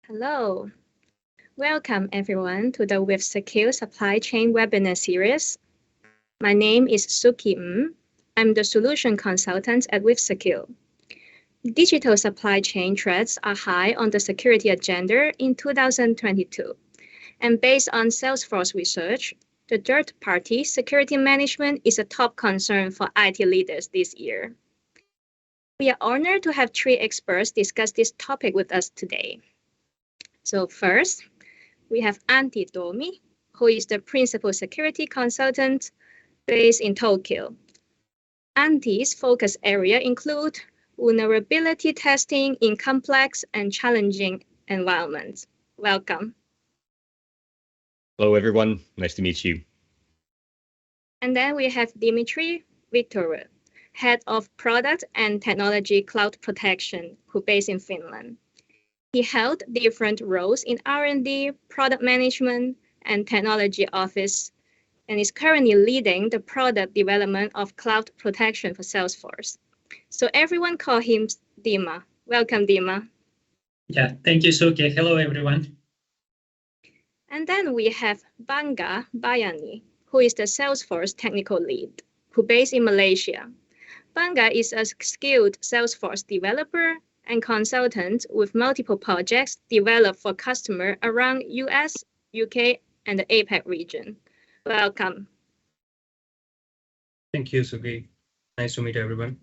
Hello. Welcome everyone to the With Secure Supply Chain webinar series. My name is Suki Ng. I'm the solution consultant at WithSecure. Digital supply chain threats are high on the security agenda in 2022. And based on Salesforce research, the third-party security management is a top concern for IT leaders this year. We are honored to have three experts discuss this topic with us today. So first, we have Antti Tomi, who is the principal security consultant based in Tokyo. Antti's focus area include vulnerability testing in complex and challenging environments. Welcome. Hello, everyone. Nice to meet you. And then we have Dimitri Victorov, Head of Product and Technology Cloud Protection, who based in Finland. He held different roles in R&D, product management, and technology office, and is currently leading the product development of cloud protection for Salesforce. So everyone call him Dima. Welcome, Dima. Yeah, thank you, Suki. Hello, everyone. And then we have Bangga Bayani, who is the Salesforce technical lead, who based in Malaysia. Bangga is a skilled Salesforce developer and consultant with multiple projects developed for customers around US, UK, and the APAC region. Welcome. Thank you, Suki. Nice to meet everyone.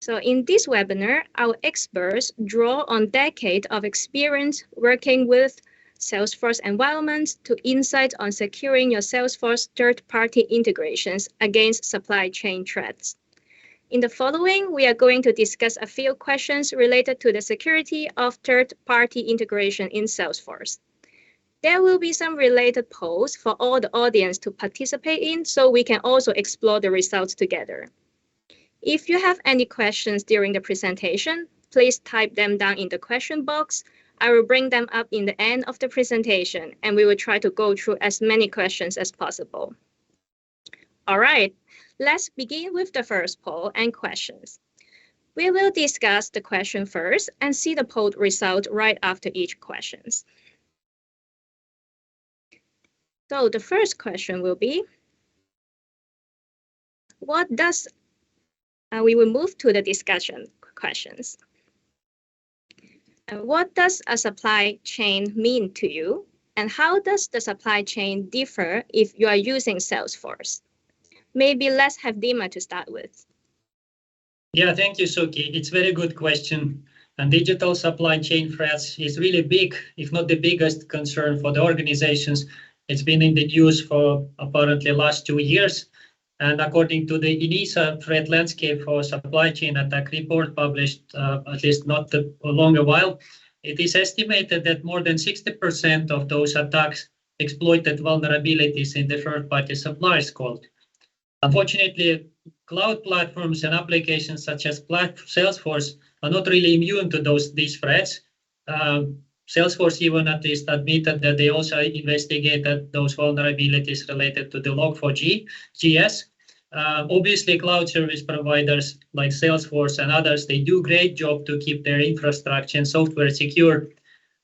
So in this webinar, our experts draw on decades of experience working with Salesforce environments to insight on securing your Salesforce third-party integrations against supply chain threats. In the following, we are going to discuss a few questions related to the security of third-party integration in Salesforce. There will be some related polls for all the audience to participate in, so we can also explore the results together. If you have any questions during the presentation, please type them down in the question box. I will bring them up in the end of the presentation, and we will try to go through as many questions as possible. All right. Let's begin with the first poll and questions. We will discuss the question first and see the poll result right after each question. So the first question will be, we will move to the discussion questions. What does a supply chain mean to you? And how does the supply chain differ if you are using Salesforce? Maybe let's have Dima to start with. Yeah, thank you, Suki. It's a very good question. And digital supply chain threats is really big, if not the biggest concern for the organizations. It's been in the news for apparently last 2 years. And according to the ENISA threat landscape for supply chain attack report published at least not a longer while, it is estimated that more than 60% of those attacks exploited vulnerabilities in the third-party suppliers code. Unfortunately, cloud platforms and applications such as Salesforce are not really immune to these threats. Salesforce even at least admitted that they also investigated those vulnerabilities related to the Log4j. Obviously, cloud service providers like Salesforce and others, they do a great job to keep their infrastructure and software secure.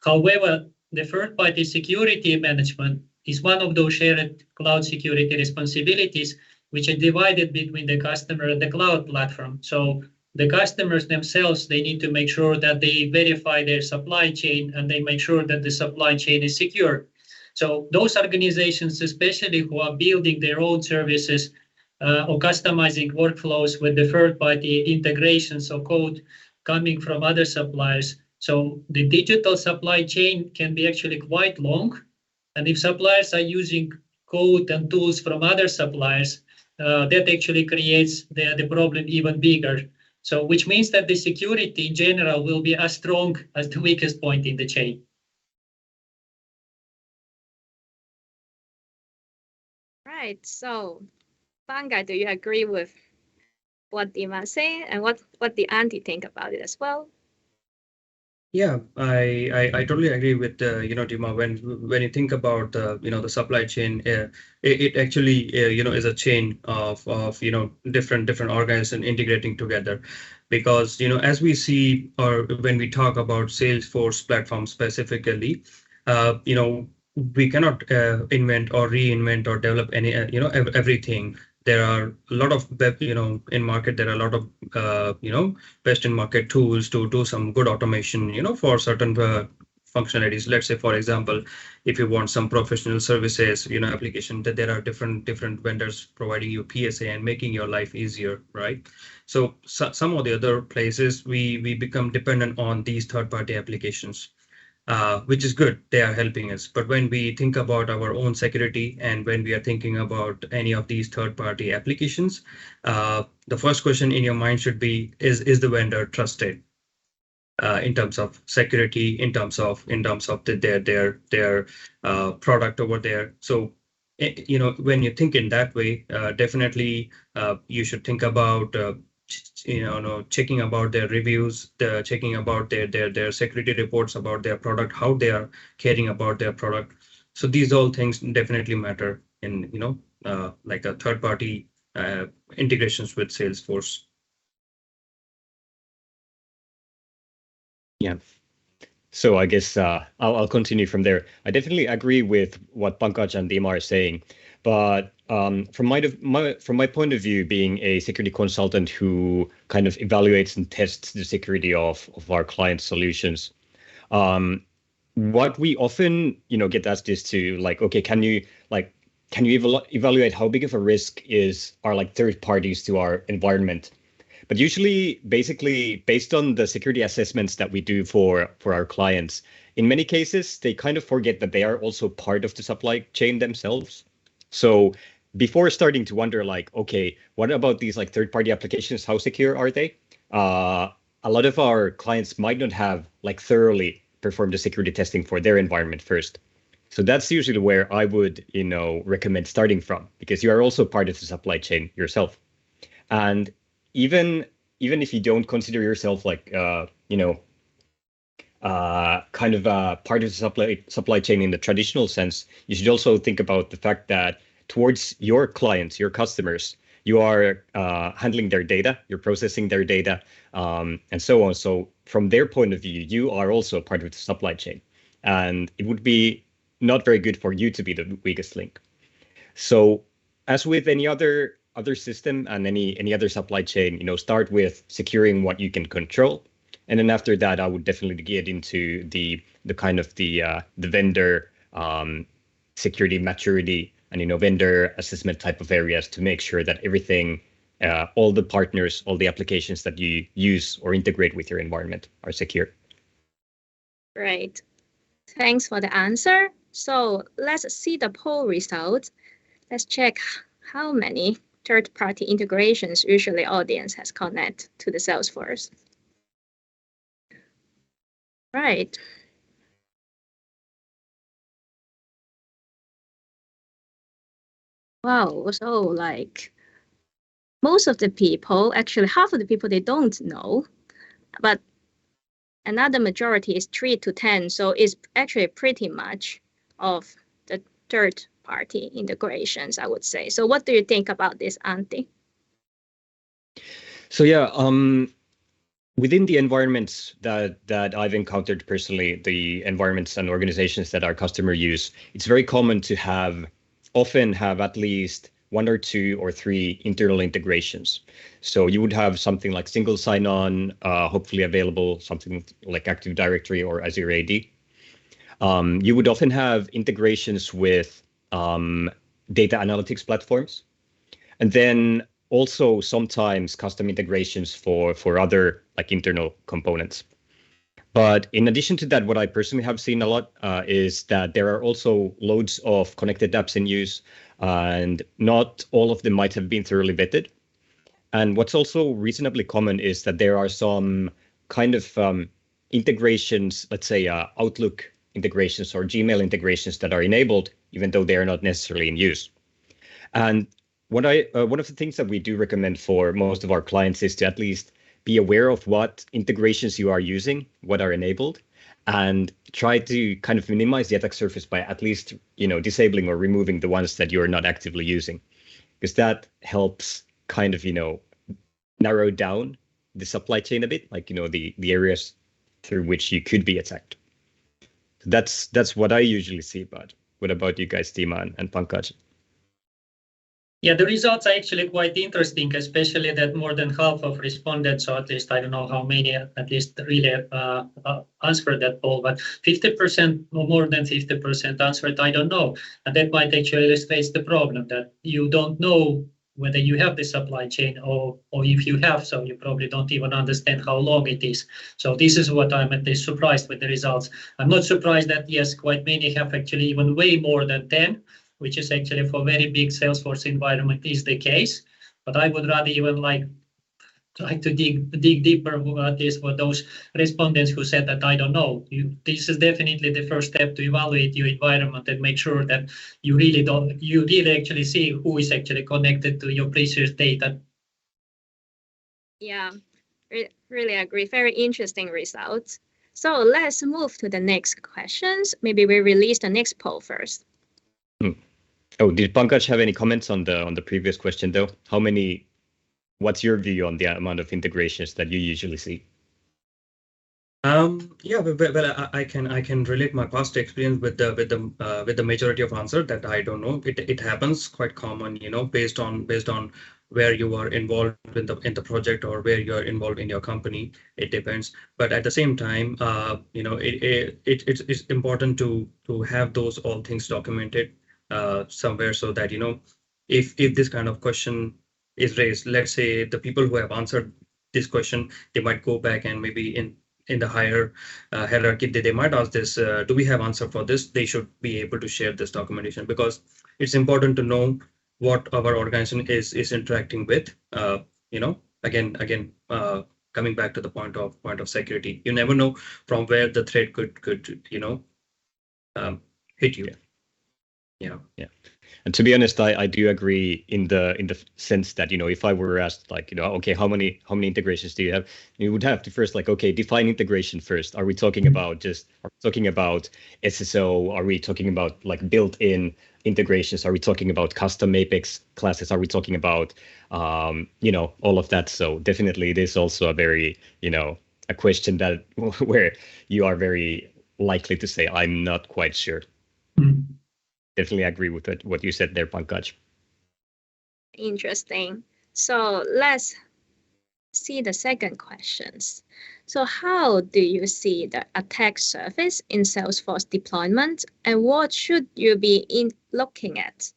However, the third-party security management is one of those shared cloud security responsibilities which are divided between the customer and the cloud platform. So the customers themselves, they need to make sure that they verify their supply chain and they make sure that the supply chain is secure. So those organizations, especially who are building their own services or customizing workflows with the third-party integrations or code coming from other suppliers. So the digital supply chain can be actually quite long. And if suppliers are using code and tools from other suppliers, that actually creates the problem even bigger. So which means that the security in general will be as strong as the weakest point in the chain. Right, so Bangga, do you agree with what Dima said and what the Antti think about it as well? Yeah, I totally agree with Dima. When you think about the supply chain, it actually is a chain of different organizations integrating together. because as we see, or when we talk about Salesforce platform specifically, we cannot invent or reinvent or develop any everything. There are a lot of in market. There are a lot of best in market tools to do some good automation for certain functionalities. Let's say, for example, if you want some professional services application, that there are different vendors providing you PSA and making your life easier, right? So some of the other places we become dependent on these third-party applications, which is good. They are helping us. But when we think about our own security and when we are thinking about any of these third-party applications, the first question in your mind should be, is the vendor trusted? In terms of security, in terms of their product over there. So when you think in that way, definitely you should think about checking about their reviews, checking about their security reports about their product, how they are caring about their product. So these all things definitely matter in like a third party integrations with Salesforce. Yeah. So I guess I'll continue from there. I definitely agree with what Pankaj and Dima are saying, but from my point of view, being a security consultant who kind of evaluates and tests the security of our client solutions, what we often get asked is to like, okay, can you evaluate how big of a risk are like third parties to our environment? But usually, basically, based on the security assessments that we do for our clients, in many cases, they kind of forget that they are also part of the supply chain themselves. So before starting to wonder, like, okay, what about these like third-party applications? How secure are they? A lot of our clients might not have like thoroughly performed the security testing for their environment first. So that's usually where I would, recommend starting from, because you are also part of the supply chain yourself. And even if you don't consider yourself like kind of part of the supply chain in the traditional sense, you should also think about the fact that towards your clients, your customers, you are handling their data, you're processing their data, and so on. So from their point of view, you are also part of the supply chain, and it would be not very good for you to be the weakest link. So as with any other system and any other supply chain, start with securing what you can control, and then after that, I would definitely get into the kind of the vendor security maturity and vendor assessment type of areas to make sure that everything, all the partners, all the applications that you use or integrate with your environment are secure. Great. Thanks for the answer. So let's see the poll results. Let's check how many third-party integrations usually audience has connected to the Salesforce. Right. Wow, so like most of the people, actually half of the people, they don't know, but another majority is 3 to 10. So it's actually pretty much of the third-party integrations, I would say. So what do you think about this, Antti? So yeah, within the environments that I've encountered personally, the environments and organizations that our customer use, it's very common to often have at least 1 or 2 or 3 internal integrations. So you would have something like single sign-on, hopefully available, something like Active Directory or Azure AD. You would often have integrations with data analytics platforms, and then also sometimes custom integrations for other like internal components. But in addition to that, what I personally have seen a lot is that there are also loads of connected apps in use, and not all of them might have been thoroughly vetted. And what's also reasonably common is that there are some kind of integrations, let's say Outlook integrations or Gmail integrations that are enabled, even though they are not necessarily in use. And one of the things that we do recommend for most of our clients is to at least be aware of what integrations you are using, what are enabled, and try to kind of minimize the attack surface by at least disabling or removing the ones that you are not actively using, because that helps kind of narrow down the supply chain a bit, like the areas through which you could be attacked. That's what I usually see. But what about you guys, Timo and Pankaj? Yeah, the results are actually quite interesting, especially that more than half of respondents, or at least I don't know how many, at least really answered that poll, but 50% or more than 50% answered I don't know. And that might actually illustrate the problem that you don't know whether you have the supply chain or if you have, so you probably don't even understand how long it is. So this is what I'm at least surprised with the results. I'm not surprised that, yes, quite many have actually even way more than 10, which is actually for very big Salesforce environment is the case. But I would rather even try to dig deeper, at least for those respondents who said that I don't know. This is definitely the first step to evaluate your environment and make sure that you really actually see who is actually connected to your precious data. Yeah, really agree. Very interesting results. So let's move to the next questions. Maybe we release the next poll first. Oh, did Pankaj have any comments on the previous question though? What's your view on the amount of integrations that you usually see? Yeah, well, I can relate my past experience with the majority of answer that I don't know. It happens quite common, based on where you are involved in the project or where you are involved in your company. It depends. But at the same time, it's important to have those all things documented somewhere, so that if this kind of question is raised, let's say the people who have answered this question, they might go back and maybe in the higher hierarchy, they might ask this, do we have answer for this? They should be able to share this documentation, because it's important to know what our organization is interacting with. Again, coming back to the point of security, you never know from where the threat could hit you. Yeah. And to be honest, I do agree in the sense that if I were asked okay, how many integrations do you have, you would have to first define integration first. Are we talking about SSO? Are we talking about built-in integrations? Are we talking about custom Apex classes? Are we talking about all of that? So definitely it is also a very a question that where you are very likely to say I'm not quite sure. Definitely agree with what you said there, Pankaj. Interesting. So let's see the second questions. So how do you see the attack surface in Salesforce deployment, and what should you be looking at?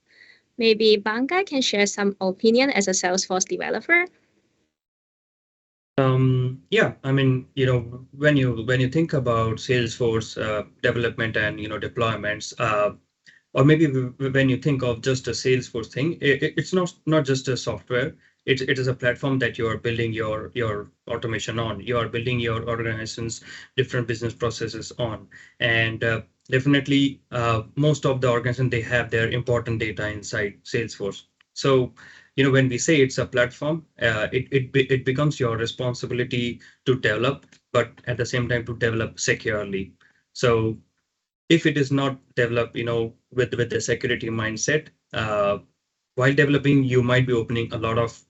Maybe Pankaj can share some opinion as a Salesforce developer. Yeah, I mean, when you think about Salesforce development and deployments, or maybe when you think of just a Salesforce thing, it's not just a software. It is a platform that you are building your automation on. You are building your organization's different business processes on, and definitely most of the organization, they have their important data inside Salesforce. So when we say it's a platform, it becomes your responsibility to develop, but at the same time to develop securely. So if it is not developed, with the security mindset, while developing, you might be opening a lot of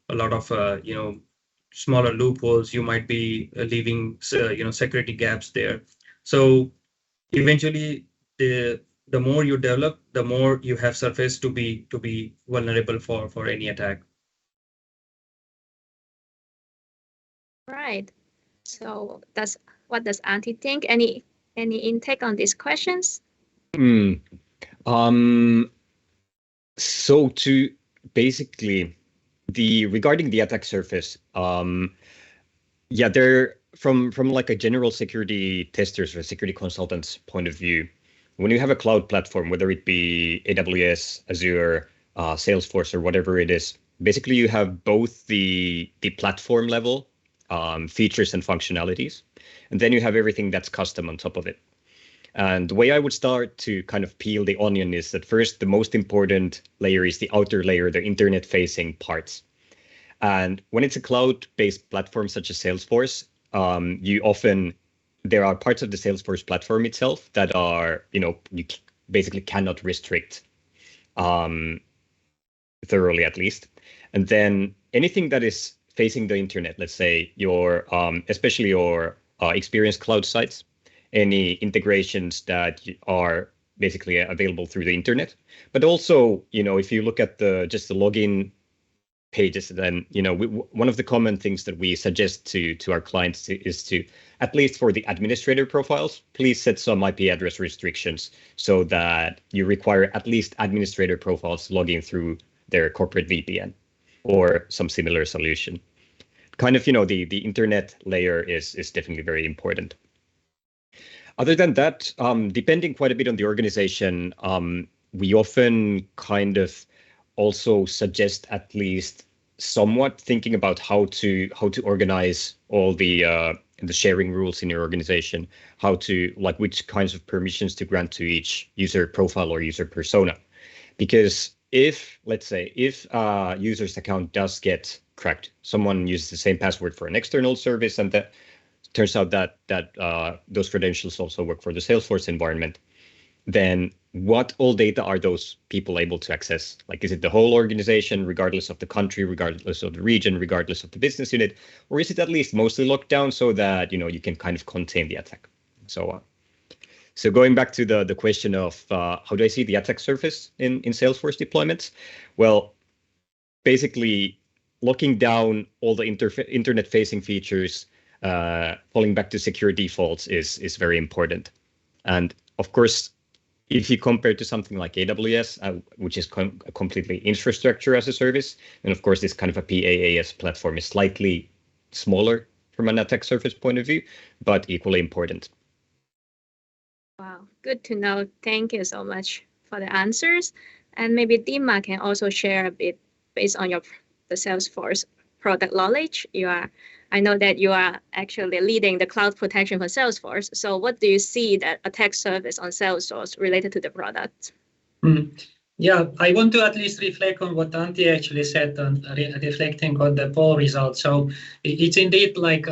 smaller loopholes. You might be leaving security gaps there. So eventually, the more you develop, the more you have surface to be vulnerable for any attack. Right. So what does Antti think? Any intake on these questions? So to basically regarding the attack surface, there from a general security testers or security consultants point of view, when you have a cloud platform, whether it be AWS, Azure, Salesforce, or whatever it is, basically you have both the platform level features and functionalities, and then you have everything that's custom on top of it. And the way I would start to kind of peel the onion is that first, the most important layer is the outer layer, the internet-facing parts. And when it's a cloud-based platform such as Salesforce, there are parts of the Salesforce platform itself that are, you basically cannot restrict thoroughly, at least. And then anything that is facing the internet, let's say your especially your Experience Cloud sites, any integrations that are basically available through the internet. But also, if you look at just the login pages, then one of the common things that we suggest to our clients is to, at least for the administrator profiles, please set some IP address restrictions so that you require at least administrator profiles to log in through their corporate VPN or some similar solution. Kind of, the internet layer is definitely very important. Other than that, depending quite a bit on the organization, we often kind of also suggest at least somewhat thinking about how to organize all the sharing rules in your organization, which kinds of permissions to grant to each user profile or user persona. Because let's say if a user's account does get cracked, someone uses the same password for an external service, and that turns out that those credentials also work for the Salesforce environment, then what all data are those people able to access? Like, is it the whole organization, regardless of the country, regardless of the region, regardless of the business unit, or is it at least mostly locked down so that you can kind of contain the attack, and so on? So going back to the question of how do I see the attack surface in Salesforce deployments? Well, basically locking down all the internet-facing features, falling back to secure defaults is very important. And of course, if you compare to something like AWS, which is completely infrastructure as a service, and of course this kind of a PaaS platform is slightly smaller from an attack surface point of view, but equally important. Wow, good to know. Thank you so much for the answers. And maybe Dima can also share a bit based on the Salesforce product knowledge. I know that you are actually leading the cloud protection for Salesforce. So what do you see that attack surface on Salesforce related to the product? Yeah, I want to at least reflect on what Antti actually said on reflecting on the poll results. So it's indeed like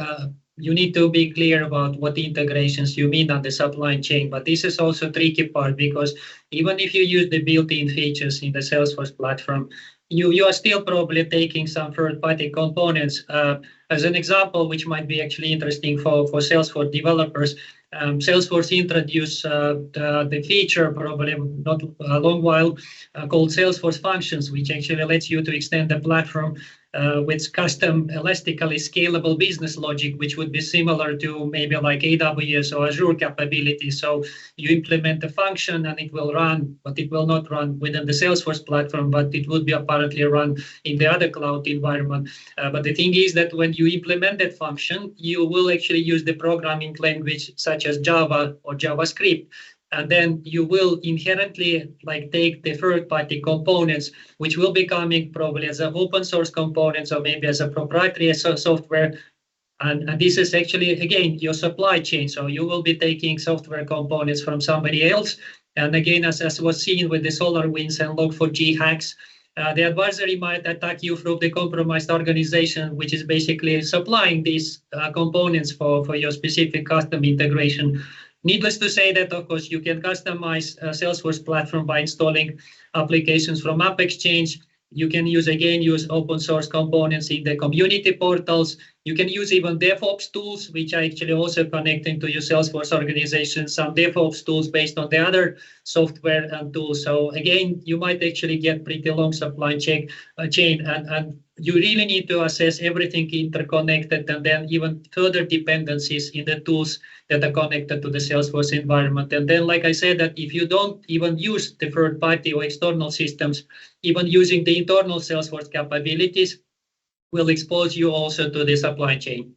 you need to be clear about what integrations you mean on the supply chain. But this is also a tricky part, because even if you use the built-in features in the Salesforce platform, you are still probably taking some third-party components. As an example, which might be actually interesting for Salesforce developers, Salesforce introduced the feature probably not a long while called Salesforce Functions, which actually lets you to extend the platform with custom elastically scalable business logic, which would be similar to maybe like AWS or Azure capability. So you implement the function and it will run, but it will not run within the Salesforce platform, but it would be apparently run in the other cloud environment. But the thing is that when you implement that function, you will actually use the programming language such as Java or JavaScript. And then you will inherently take the third-party components, which will be coming probably as an open source components or maybe as a proprietary software. And this is actually, again, your supply chain. So you will be taking software components from somebody else. And again, as was seen with the SolarWinds and Log4j hacks, the adversary might attack you through the compromised organization, which is basically supplying these components for your specific custom integration. Needless to say that, of course, you can customize a Salesforce platform by installing applications from AppExchange. You can use open source components in the community portals. You can use even DevOps tools, which are actually also connecting to your Salesforce organization, some DevOps tools based on the other software and tools. So again, you might actually get pretty long supply chain, and you really need to assess everything interconnected, and then even further dependencies in the tools that are connected to the Salesforce environment. And then, like I said, that if you don't even use the third party or external systems, even using the internal Salesforce capabilities will expose you also to the supply chain.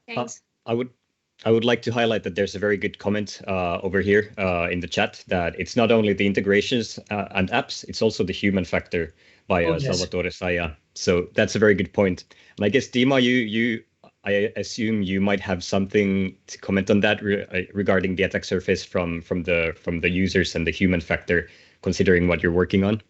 Thanks. I would like to highlight that there's a very good comment over here in the chat that it's not only the integrations and apps, it's also the human factor by Salvatore Saia. So that's a very good point. And I guess, Dima, I assume you might have something to comment on that regarding the attack surface from the users and the human factor, considering what you're working on.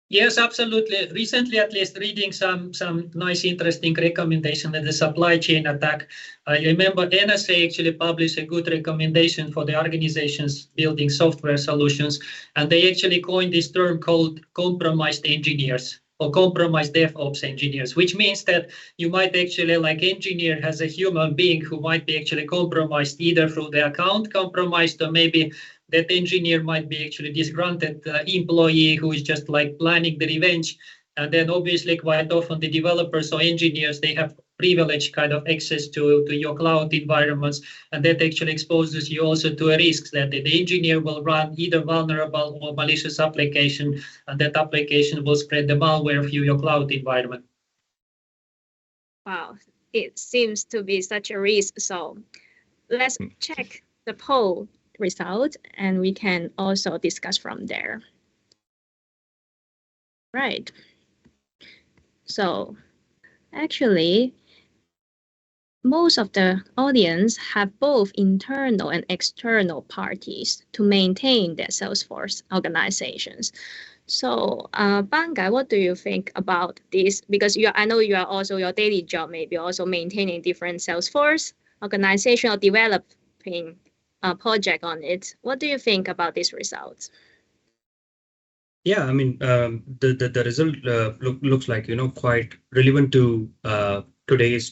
Yes, absolutely. Recently, at least, reading some nice, interesting recommendation in the supply chain attack. I remember NSA actually published a good recommendation for the organizations building software solutions, and they actually coined this term called compromised engineers. or compromised DevOps engineers, which means that you might actually, like engineer has a human being who might be actually compromised either through the account compromised, or maybe that engineer might be actually disgruntled employee who is just like planning the revenge. And then obviously quite often the developers or engineers, they have privileged kind of access to your cloud environments. And that actually exposes you also to a risk that the engineer will run either vulnerable or malicious application, and that application will spread the malware through your cloud environment. Wow, it seems to be such a risk. So let's check the poll result and we can also discuss from there. Right. So actually, most of the audience have both internal and external parties to maintain their Salesforce organizations. So, Bangai, what do you think about this? Because I know you are also your daily job, maybe also maintaining different Salesforce organization or developing a project on it. What do you think about these results? Yeah, I mean, the result looks like, quite relevant to today's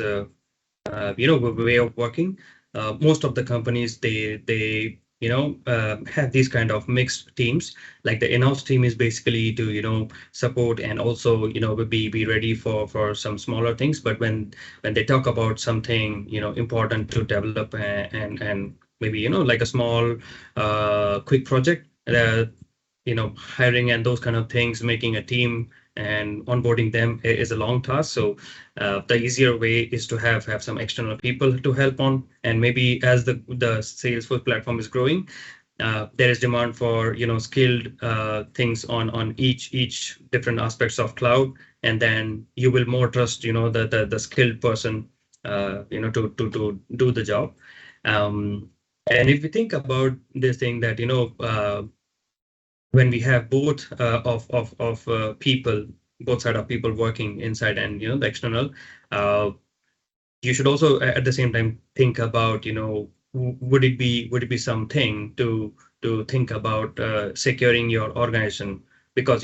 way of working. Most of the companies, they have these kind of mixed teams. Like the in-house team is basically to support and also be ready for some smaller things. But when they talk about something important to develop and maybe like a small quick project, hiring and those kind of things, making a team and onboarding them is a long task. So the easier way is to have some external people to help on. And maybe as the Salesforce platform is growing, there is demand for skilled things on each different aspects of cloud, and then you will more trust the skilled person to do the job. And if we think about this thing that when we have both of people, both side of people working inside and the external, you should also at the same time think about would it be something to think about securing your organization, because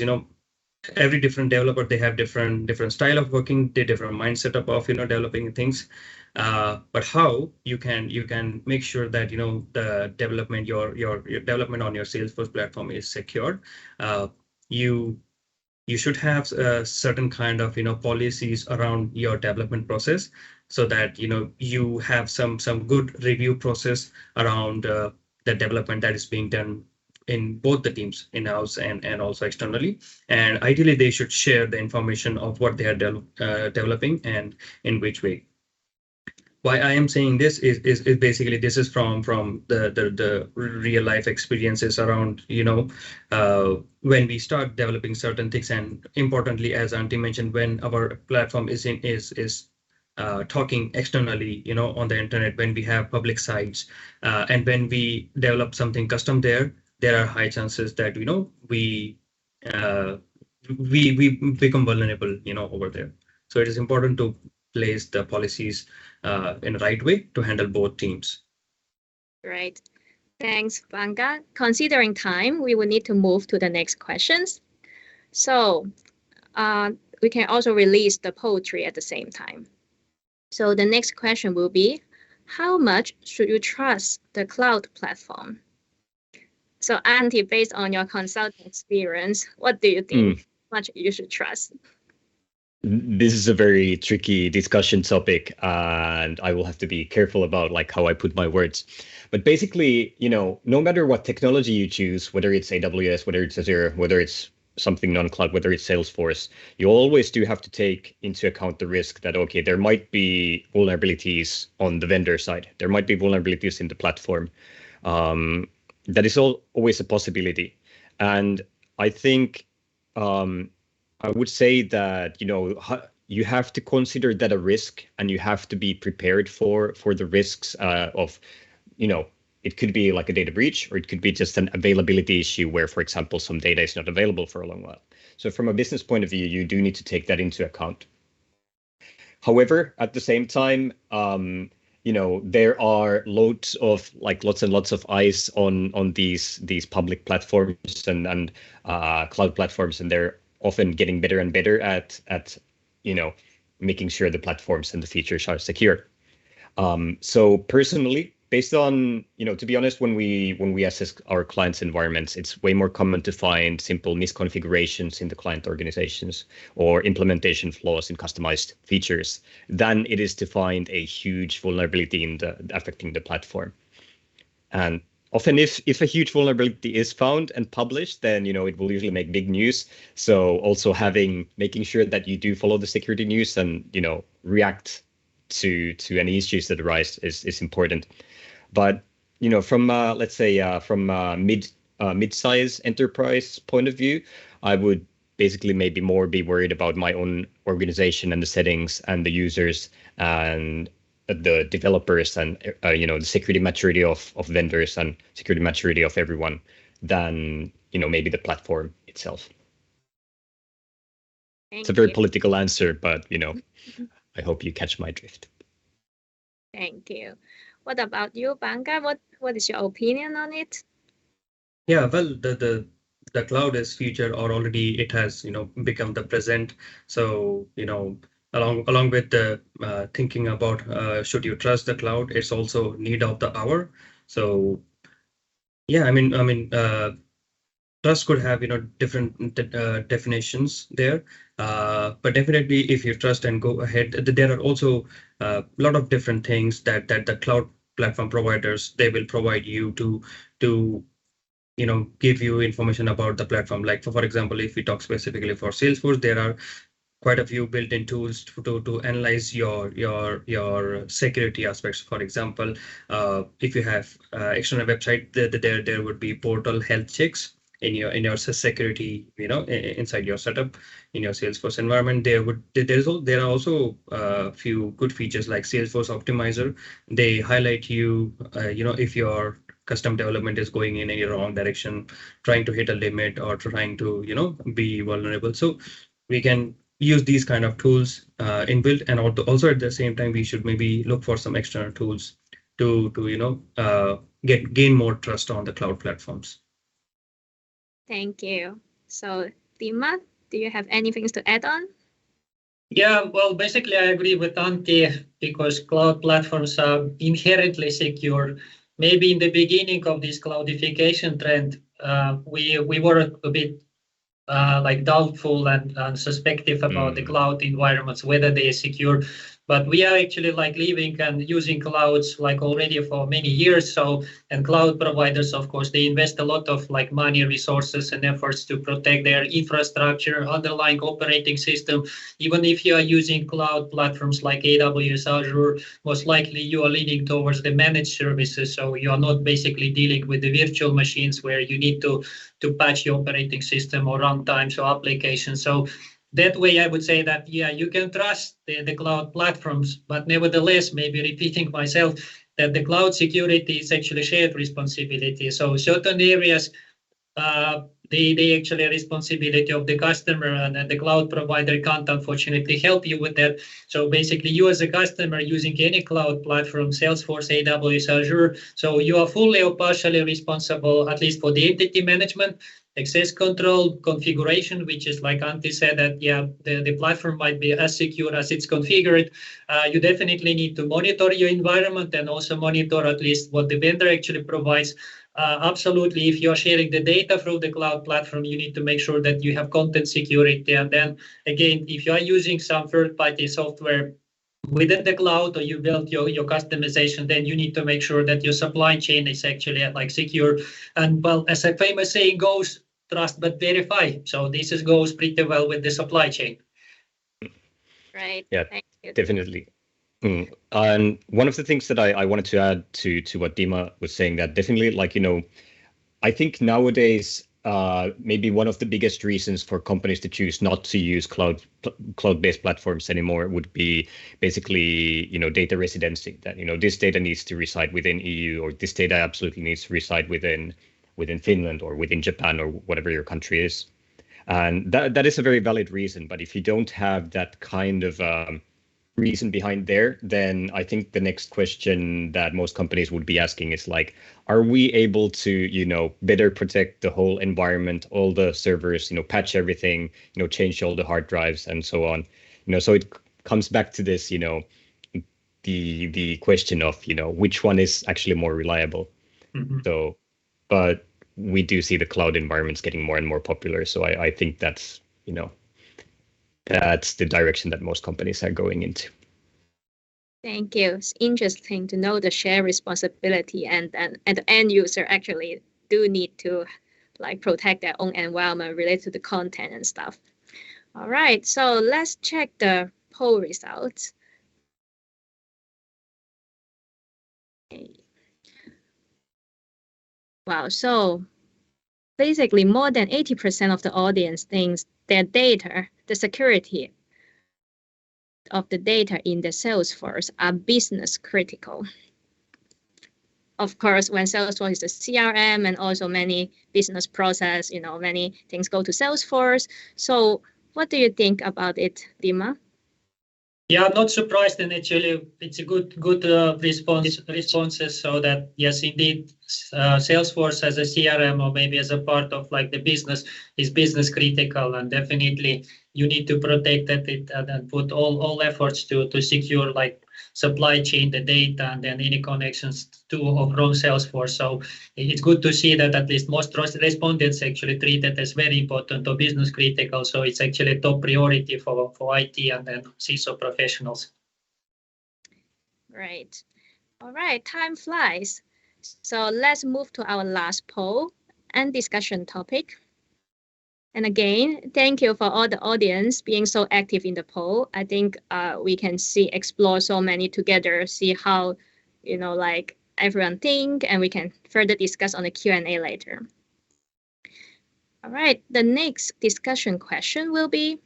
every different developer, they have different style of working, the different mindset of developing things. But how you can make sure that the development your development on your Salesforce platform is secured. You should have certain kind of policies around your development process, so that you have some good review process around the development that is being done in both the teams, in-house and also externally. And ideally, they should share the information of what they are developing and in which way. Why I am saying this is basically this is from the real life experiences around when we start developing certain things, and importantly, as Antti mentioned, when our platform is talking externally on the internet, when we have public sites, and when we develop something custom there are high chances that we become vulnerable over there. So it is important to place the policies in the right way to handle both teams. Great. Thanks, Banga. Considering time, we will need to move to the next questions. So we can also release the poetry at the same time. So the next question will be, how much should you trust the cloud platform? So Antti, based on your consulting experience, what do you think? How much you should trust? This is a very tricky discussion topic, and I will have to be careful about how I put my words. But basically, no matter what technology you choose, whether it's AWS, whether it's Azure, whether it's something non-cloud, whether it's Salesforce, you always do have to take into account the risk that, okay, there might be vulnerabilities on the vendor side. There might be vulnerabilities in the platform. That is always a possibility. And I think I would say that, you have to consider that a risk, and you have to be prepared for the risks of, it could be like a data breach, or it could be just an availability issue where, for example, some data is not available for a long while. So from a business point of view, you do need to take that into account. However, at the same time, there are lots and lots of eyes on these public platforms and cloud platforms, and they're often getting better and better at making sure the platforms and the features are secure. So personally, based on, to be honest, when we assess our clients' environments, it's way more common to find simple misconfigurations in the client organizations or implementation flaws in customized features than it is to find a huge vulnerability in affecting the platform. And often if a huge vulnerability is found and published, then it will usually make big news. So also making sure that you do follow the security news and react to any issues that arise is important. But from let's say from mid-size enterprise point of view, I would basically maybe more be worried about my own organization and the settings and the users and the developers and the security maturity of vendors and security maturity of everyone than maybe the platform itself. It's a very political answer, but I hope you catch my drift. Thank you. What about you, Banka? What is your opinion on it? Yeah, well, the cloud is future, or already it has become the present. So along with the thinking about should you trust the cloud, it's also need of the hour. So yeah, I mean trust could have different definitions there, but definitely if you trust and go ahead, there are also a lot of different things that the cloud platform providers, they will provide you to give you information about the platform. Like for example, if we talk specifically for Salesforce, there are quite a few built-in tools to analyze your security aspects. For example, if you have external website, there would be portal health checks in your security, inside your setup in your Salesforce environment. There are also a few good features like Salesforce Optimizer. They highlight you, if your custom development is going in a wrong direction, trying to hit a limit or trying to be vulnerable. So we can use these kind of tools inbuilt, and also at the same time we should maybe look for some external tools to gain more trust on the cloud platforms. Thank you. So Dima, do you have anything to add on? Yeah, well, basically I agree with Antti, because cloud platforms are inherently secure. Maybe in the beginning of this cloudification trend, we were a bit like doubtful and suspective about the cloud environments, whether they are secure. But we are actually like living and using clouds like already for many years. So, and cloud providers, of course, they invest a lot of like money, resources, and efforts to protect their infrastructure, underlying operating system. Even if you are using cloud platforms like AWS, Azure, most likely you are leaning towards the managed services. So you are not basically dealing with the virtual machines where you need to patch your operating system or runtimes or applications. So that way, I would say that, yeah, you can trust the cloud platforms, but nevertheless, maybe repeating myself, that the cloud security is actually shared responsibility. So certain areas, they actually are responsibility of the customer, and the cloud provider can't unfortunately help you with that. So basically, you as a customer using any cloud platform, Salesforce, AWS, Azure, so you are fully or partially responsible, at least for the entity management, access control, configuration, which is like Antti said, that yeah, the platform might be as secure as it's configured. You definitely need to monitor your environment and also monitor at least what the vendor actually provides. Absolutely, if you're sharing the data through the cloud platform, you need to make sure that you have content security. And then again, if you are using some third-party software within the cloud, or you build your customization, then you need to make sure that your supply chain is actually like secure. And well, as a famous saying goes, trust but verify. So this goes pretty well with the supply chain. Right. Yeah, thank you. definitely. And one of the things that I wanted to add to what Dima was saying, that definitely, like, I think nowadays, maybe one of the biggest reasons for companies to choose not to use cloud-based platforms anymore would be basically, data residency. That this data needs to reside within EU, or this data absolutely needs to reside within Finland or within Japan or whatever your country is. And that is a very valid reason. But if you don't have that kind of reason behind there, then I think the next question that most companies would be asking is like, are we able to, better protect the whole environment, all the servers, patch everything, change all the hard drives and so on. So it comes back to this, the question of, which one is actually more reliable. Mm-hmm. So, but we do see the cloud environments getting more and more popular. So I think that's, that's the direction that most companies are going into. Thank you. It's interesting to know the shared responsibility and the end user actually do need to like protect their own environment related to the content and stuff. All right, so let's check the poll results. Okay. Wow, so basically more than 80% of the audience thinks their data, the security of the data in the Salesforce are business critical. Of course, when Salesforce is a CRM and also many business process, many things go to Salesforce. So what do you think about it, Dima? Yeah, I'm not surprised, and actually it's a good responses. So that yes, indeed, Salesforce as a CRM or maybe as a part of like the business is business critical, and definitely you need to protect that and put all efforts to secure like supply chain, the data, and then any connections to or from Salesforce. So it's good to see that at least most respondents actually treat it as very important or business critical. So it's actually a top priority for IT and then CISO professionals. Right. All right, time flies. So let's move to our last poll and discussion topic. And again, thank you for all the audience being so active in the poll. I think we can explore so many together, see how, like everyone think, and we can further discuss on the Q&A later. All right, the next discussion question will be,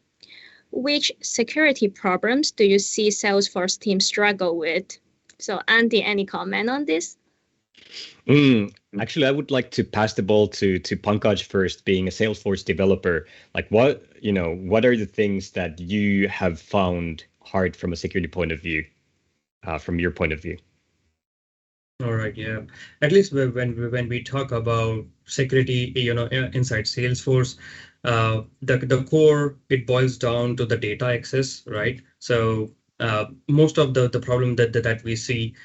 which security problems do you see Salesforce team struggle with? So Andy, any comment on this? Actually, I would like to pass the ball to Pankaj first, being a Salesforce developer. Like what are the things that you have found hard from a security point of view, from your point of view? All right, yeah. At least when we talk about security, inside Salesforce, the core, it boils down to the data access, right? So most of the problem that we see,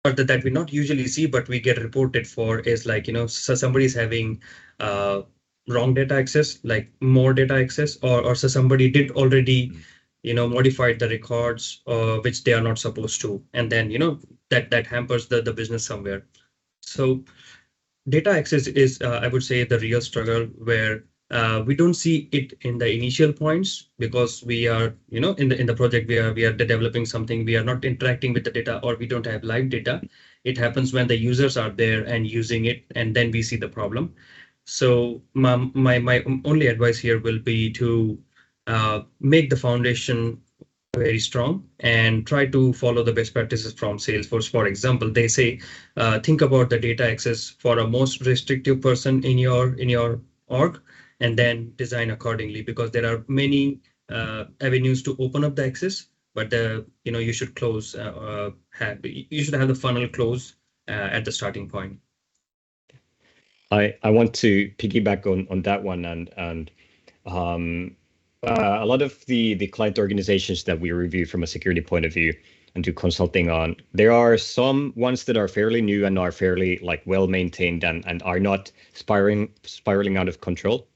or that we not usually see, but we get reported for is like, so somebody's having wrong data access, like more data access, or so somebody did already, modified the records, which they are not supposed to. And then, that hampers the business somewhere. So data access is, I would say, the real struggle where we don't see it in the initial points because we are, in the project we are developing something, we are not interacting with the data, or we don't have live data. It happens when the users are there and using it, and then we see the problem. So my only advice here will be to make the foundation very strong and try to follow the best practices from Salesforce. For example, they say, think about the data access for a most restrictive person in your org, and then design accordingly, because there are many avenues to open up the access, but you should close, you should have the funnel close at the starting point. I want to piggyback on that one, and a lot of the client organizations that we review from a security point of view and do consulting on, there are some ones that are fairly new and are fairly like well maintained and are not spiraling out of control.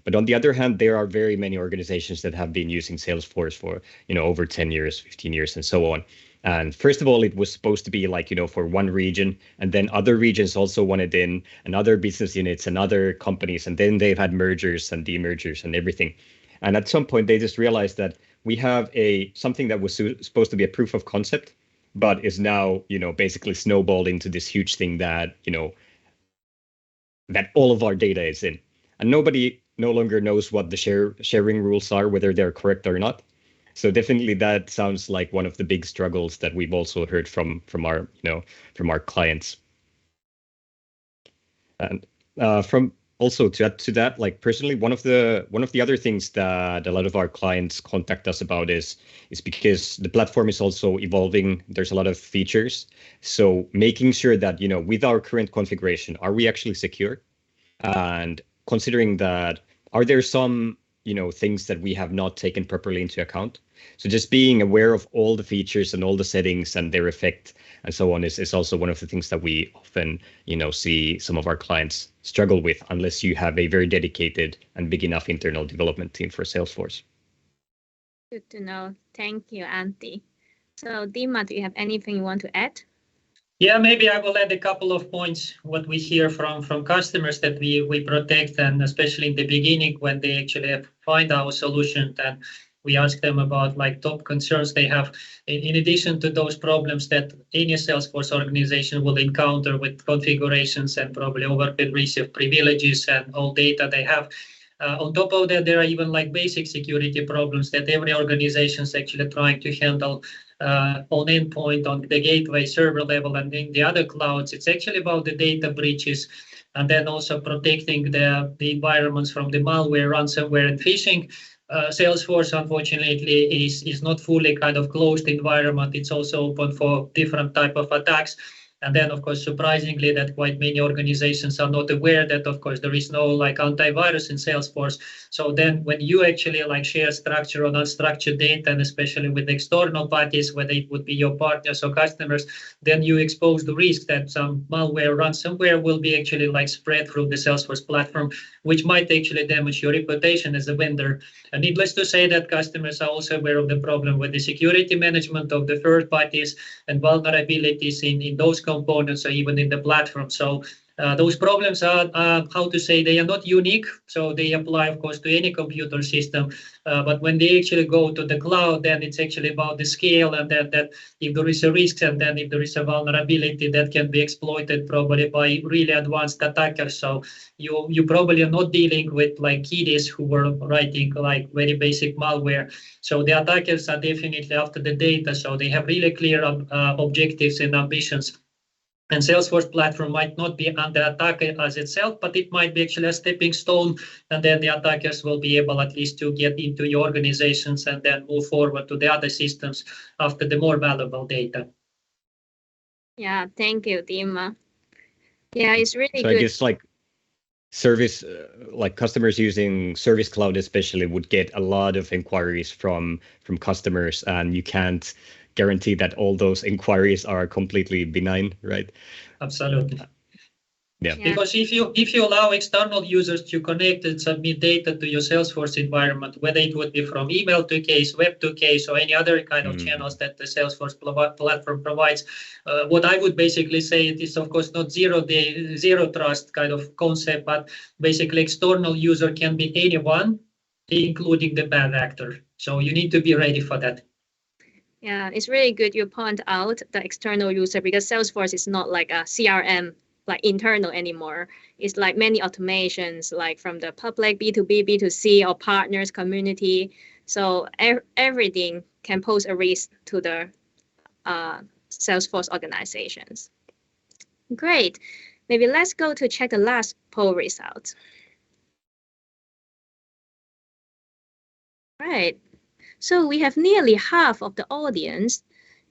But on the other hand, there are very many organizations that have been using Salesforce for over 10 years, 15 years, and so on. And first of all, it was supposed to be like, for one region, and then other regions also wanted in, and other business units and other companies, and then they've had mergers and demergers and everything. And at some point, they just realized that we have something that was supposed to be a proof of concept, but is now, basically snowballed into this huge thing that, that all of our data is in. And nobody no longer knows what the sharing rules are, whether they're correct or not. So definitely that sounds like one of the big struggles that we've also heard from our clients. And from also to add to that, like personally, one of the other things that a lot of our clients contact us about is because the platform is also evolving. There's a lot of features, so making sure that with our current configuration, are we actually secure? And considering that, are there some things that we have not taken properly into account? So just being aware of all the features and all the settings and their effect and so on is also one of the things that we often see some of our clients struggle with, unless you have a very dedicated and big enough internal development team for Salesforce. Good to know. Thank you, Antti. So Dima, do you have anything you want to add? Yeah, maybe I will add a couple of points, what we hear from customers that we protect, and especially in the beginning when they actually find our solution, and we ask them about like top concerns they have, in addition to those problems that any Salesforce organization will encounter with configurations and probably over-pervasive privileges and all data they have. On top of that, there are even like basic security problems that every organization is actually trying to handle on endpoint, on the gateway server level, and in the other clouds. It's actually about the data breaches, and then also protecting the environments from the malware, ransomware, and phishing. Salesforce, unfortunately, is not fully kind of closed environment. It's also open for different type of attacks. And then, of course, surprisingly, that quite many organizations are not aware that, of course, there is no like antivirus in Salesforce. So then when you actually like share structured or unstructured data, and especially with external parties, whether it would be your partners or customers, then you expose the risk that some malware, ransomware will be actually like spread through the Salesforce platform, which might actually damage your reputation as a vendor. And needless to say that customers are also aware of the problem with the security management of the third parties and vulnerabilities in those components or even in the platform. So those problems are, how to say, they are not unique. So they apply, of course, to any computer system. But when they actually go to the cloud, then it's actually about the scale, and that if there is a risk, and then if there is a vulnerability that can be exploited probably by really advanced attackers. So you probably are not dealing with like kiddies who were writing like very basic malware. So the attackers are definitely after the data. So they have really clear objectives and ambitions. And Salesforce platform might not be under attack as itself, but it might be actually a stepping stone, and then the attackers will be able at least to get into your organizations and then move forward to the other systems after the more valuable data. Yeah, thank you, Dima. Yeah, it's really So good. I guess like service, like customers using Service Cloud especially would get a lot of inquiries from customers, and you can't guarantee that all those inquiries are completely benign, right? Absolutely. Yeah. Because if you allow external users to connect and submit data to your Salesforce environment, whether it would be from email to case, web to case, or any other kind of channels that the Salesforce platform provides, what I would basically say it is, of course, not zero trust kind of concept, but basically external user can be anyone, including the bad actor. So you need to be ready for that. Yeah, it's really good you point out the external user, because Salesforce is not like a CRM, like internal anymore. It's like many automations, like from the public, B2B, B2C, or partners, community. So everything can pose a risk to the Salesforce organizations. Great. Maybe let's go to check the last poll results. Right. So we have nearly half of the audience.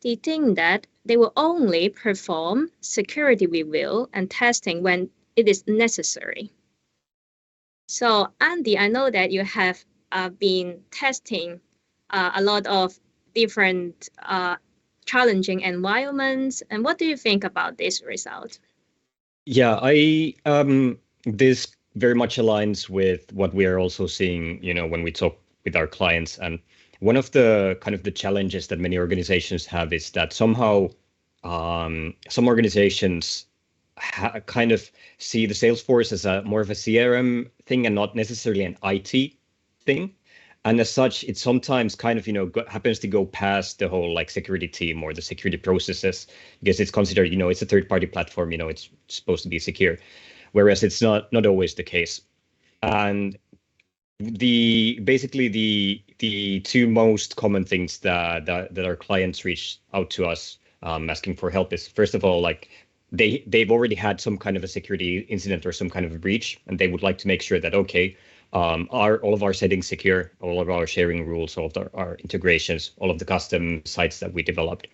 They think that they will only perform security review and testing when it is necessary. So Andy, I know that you have been testing a lot of different challenging environments. And what do you think about this result? Yeah, this very much aligns with what we are also seeing, when we talk with our clients. And one of the kind of the challenges that many organizations have is that somehow some organizations kind of see the Salesforce as more of a CRM thing and not necessarily an IT thing. And as such, it sometimes kind of, happens to go past the whole like security team or the security processes, because it's considered, it's a third-party platform, it's supposed to be secure, whereas it's not always the case. And basically the two most common things that our clients reach out to us asking for help is, first of all, like they've already had some kind of a security incident or some kind of a breach, and they would like to make sure that, okay, all of our settings secure, all of our sharing rules, all of our integrations, all of the custom sites that we developed.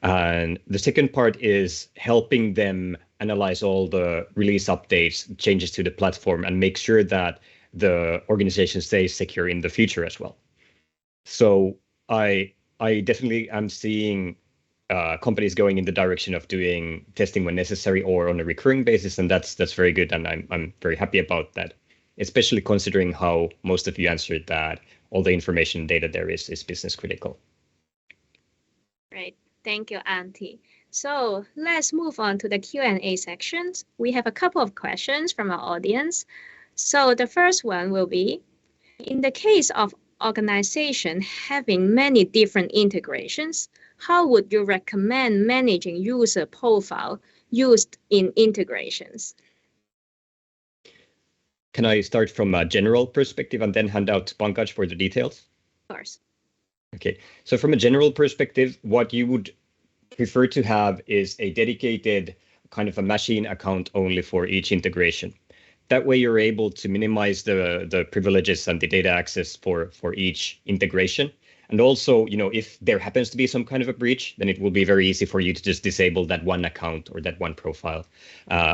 And the second part is helping them analyze all the release updates, changes to the platform, and make sure that the organization stays secure in the future as well. So I definitely am seeing companies going in the direction of doing testing when necessary or on a recurring basis, and that's very good, and I'm very happy about that, especially considering how most of you answered that all the information and data there is business critical. Right. Thank you, Antti. So let's move on to the Q&A sections. We have a couple of questions from our audience. So the first one will be, in the case of organization having many different integrations, how would you recommend managing user profile used in integrations? Can I start from a general perspective and then hand out to Pankaj for the details? Of course. Okay, so from a general perspective, what you would prefer to have is a dedicated kind of a machine account only for each integration. That way you're able to minimize the privileges and the data access for each integration. And also, if there happens to be some kind of a breach, then it will be very easy for you to just disable that one account or that one profile,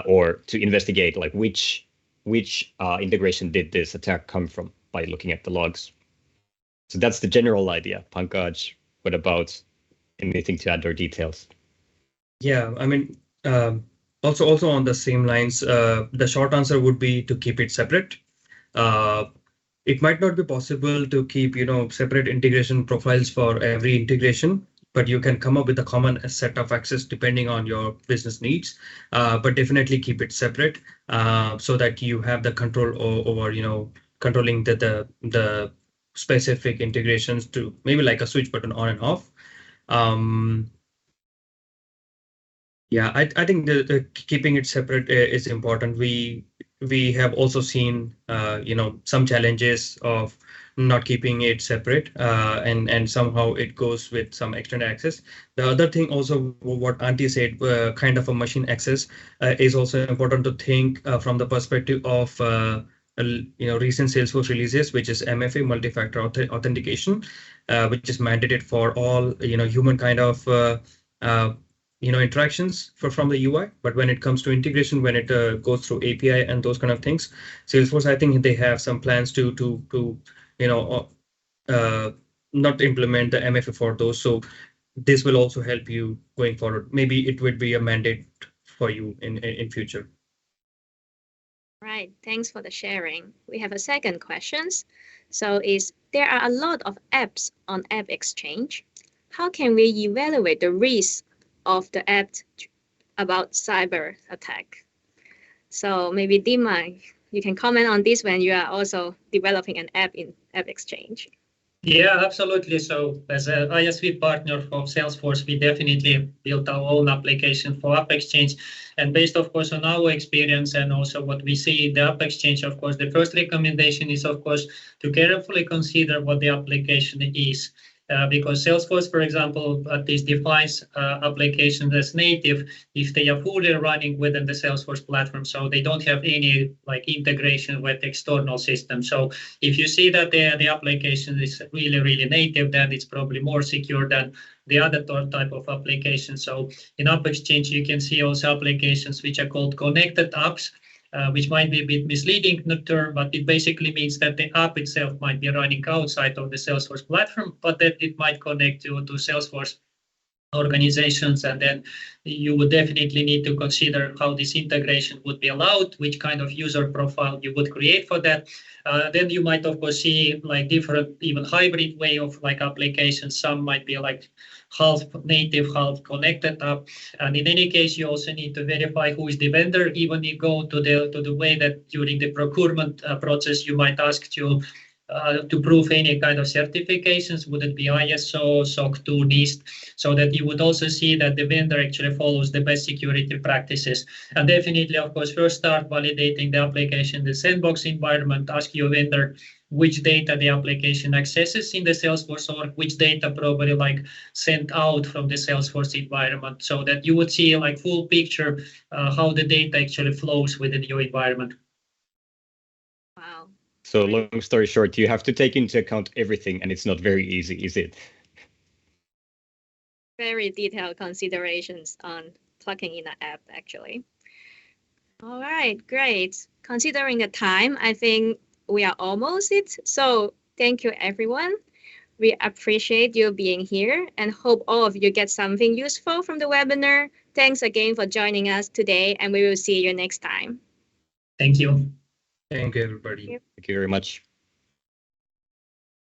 or to investigate like which integration did this attack come from by looking at the logs. So that's the general idea. Pankaj, what about anything to add or details? Yeah, I mean, also on the same lines, the short answer would be to keep it separate. It might not be possible to keep, separate integration profiles for every integration, but you can come up with a common set of access depending on your business needs. But definitely keep it separate so that you have the control over, controlling the specific integrations to maybe like a switch button on and off. Yeah, I think the keeping it separate is important. We have also seen some challenges of not keeping it separate, and somehow it goes with some external access. The other thing also, what Antti said, kind of a machine access is also important to think from the perspective of recent Salesforce releases, which is MFA, multi-factor authentication, which is mandated for all human kind of interactions from the UI. But when it comes to integration, when it goes through API and those kind of things, Salesforce, I think they have some plans to not implement the MFA for those. So this will also help you going forward. Maybe it would be a mandate for you in future. Right, thanks for the sharing. We have a second question. So there are a lot of apps on App Exchange. How can we evaluate the risk of the app about cyber attack? So maybe Dima, you can comment on this when you are also developing an app in App Exchange. Yeah, absolutely. So as an ISV partner of Salesforce, we definitely built our own application for App Exchange. And based, of course, on our experience and also what we see in the App Exchange, of course, the first recommendation is, of course, to carefully consider what the application is. Because Salesforce, for example, at least defines applications as native if they are fully running within the Salesforce platform, so they don't have any integration with external systems. So if you see that the application is really native, then it's probably more secure than the other type of application. So in App Exchange, you can see also applications which are called connected apps, which might be a bit misleading term, but it basically means that the app itself might be running outside of the Salesforce platform, but that it might connect to Salesforce organizations, and then you would definitely need to consider how this integration would be allowed, which kind of user profile you would create for that. Then you might, of course, see different, even hybrid way of applications. Some might be half native, half connected app. And in any case, you also need to verify who is the vendor. Even you go to the way that during the procurement process, you might ask to to prove any kind of certifications, would it be ISO, SOC 2, NIST, so that you would also see that the vendor actually follows the best security practices. And definitely, of course, first start validating the application, the sandbox environment, ask your vendor which data the application accesses in the Salesforce or which data probably like sent out from the Salesforce environment, so that you would see like full picture how the data actually flows within your environment. Wow. So long story short, you have to take into account everything, and it's not very easy, is it? Very detailed considerations on plugging in an app, actually. All right, great. Considering the time, I think we are almost it. So thank you, everyone. We appreciate you being here and hope all of you get something useful from the webinar. Thanks again for joining us today, and we will see you next time. Thank you. Thank you, everybody. Thank you very much.